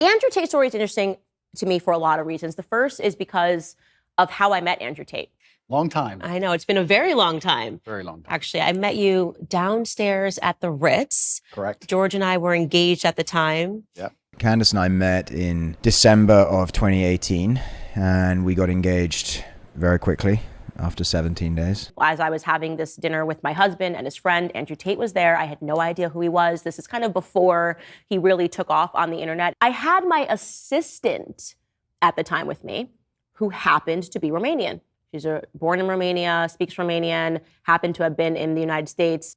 Andrew Tate's story is interesting to me for a lot of reasons. The first is because of how I met Andrew Tate. Long time. I know, it's been a very long time. Very long time. Actually, I met you downstairs at the Ritz. Correct. George and I were engaged at the time. Yep. Candace and I met in December of 2018, and we got engaged very quickly after 17 days. As I was having this dinner with my husband and his friend, Andrew Tate was there. I had no idea who he was. This is kind of before he really took off on the internet. I had my assistant at the time with me, who happened to be Romanian. She's born in Romania, speaks Romanian, happened to have been in the United States.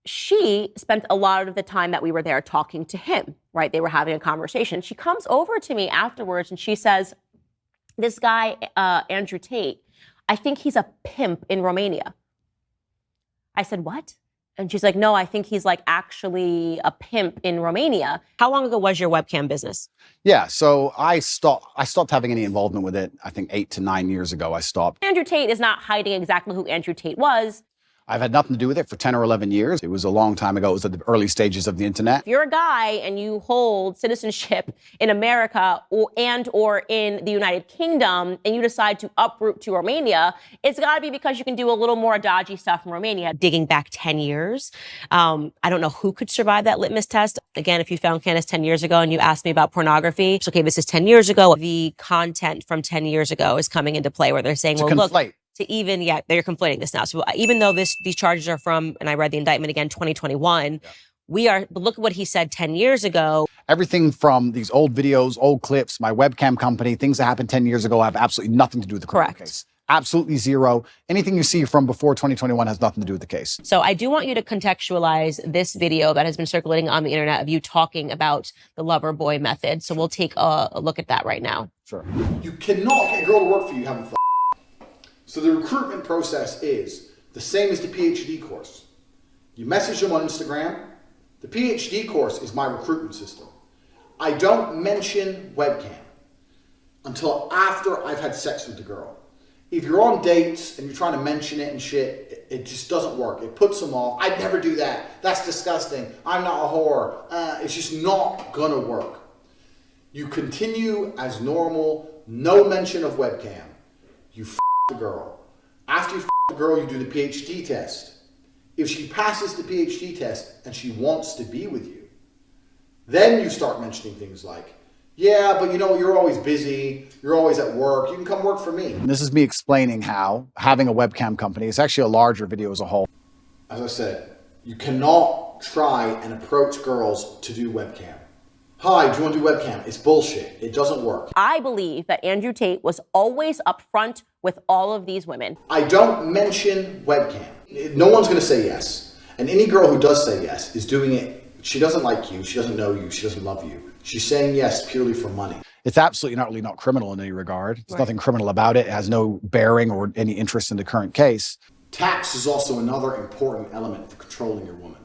She spent a lot of the time that we were there talking to him, right? They were having a conversation. She comes over to me afterwards and she says, this guy, Andrew Tate, I think he's a pimp in Romania. I said, what? And she's like, no, I think he's like actually a pimp in Romania. How long ago was your webcam business? Yeah, so I stopped having any involvement with it. I think 8 to 9 years ago I stopped. Andrew Tate is not hiding exactly who Andrew Tate was. I've had nothing to do with it for 10 or 11 years. It was a long time ago. It was at the early stages of the internet. If you're a guy and you hold citizenship in America or in the United Kingdom and you decide to uproot to Romania, it's got to be because you can do a little more dodgy stuff in Romania. Digging back 10 years, I don't know who could survive that litmus test. Again, if you found Candace 10 years ago and you asked me about pornography, it's okay, this is 10 years ago. The content from 10 years ago is coming into play where they're saying, well, look, they're conflating this now. So even though these charges are from, and I read the indictment again, 2021, look at what he said 10 years ago. Everything from these old videos, old clips, my webcam company, things that happened 10 years ago have absolutely nothing to do with the criminal case. Absolutely zero. Anything you see from before 2021 has nothing to do with the case. So I do want you to contextualize this video that has been circulating on the internet of you talking about the Loverboy method. So we'll take a look at that right now. Sure. You cannot get a girl to work for you having fun. So the recruitment process is the same as the PhD course. You message them on Instagram. The PhD course is my recruitment system. I don't mention webcam until after I've had sex with the girl. If you're on dates and you're trying to mention it and shit, it just doesn't work. It puts them off. I'd never do that. That's disgusting. I'm not a whore. It's just not gonna work. You continue as normal, no mention of webcam. You the girl. After you the girl, you do the PhD test. If she passes the PhD test and she wants to be with you, then you start mentioning things like, yeah, but you know, you're always busy, you're always at work, you can come work for me. And this is me explaining how having a webcam company, it's actually a larger video as a whole. As I said, you cannot try and approach girls to do webcam. Hi, do you want to do webcam? It's bullshit. It doesn't work. I believe that Andrew Tate was always upfront with all of these women. I don't mention webcam. No one's going to say yes. And any girl who does say yes is doing it. She doesn't like you. She doesn't know you. She doesn't love you. She's saying yes purely for money. It's absolutely not criminal in any regard. There's nothing criminal about it. It has no bearing or any interest in the current case. Tax is also another important element for controlling your woman.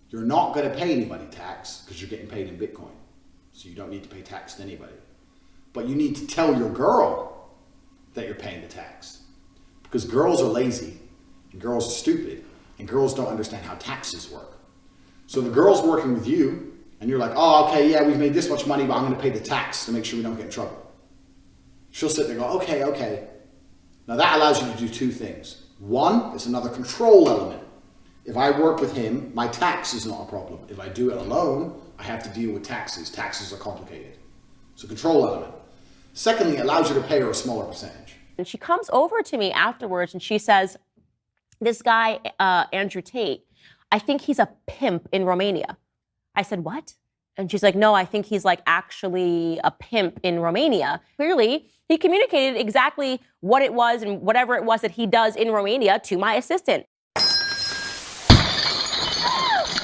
You're not going to pay anybody tax because you're getting paid in Bitcoin. So you don't need to pay tax to anybody. But you need to tell your girl that you're paying the tax. Because girls are lazy, and girls are stupid, and girls don't understand how taxes work. So the girl's working with you, and you're like, oh, okay, yeah, we've made this much money, but I'm going to pay the tax to make sure we don't get in trouble. She'll sit there and go, okay, okay. Now that allows you to do two things. One, it's another control element. If I work with him, my tax is not a problem. If I do it alone, I have to deal with taxes. Taxes are complicated. So control element. Secondly, it allows you to pay her a smaller percentage. And she comes over to me afterwards and she says, this guy, Andrew Tate, I think he's a pimp in Romania. I said, what? And she's like, no, I think he's like actually a pimp in Romania. Clearly, he communicated exactly what it was and whatever it was that he does in Romania to my assistant.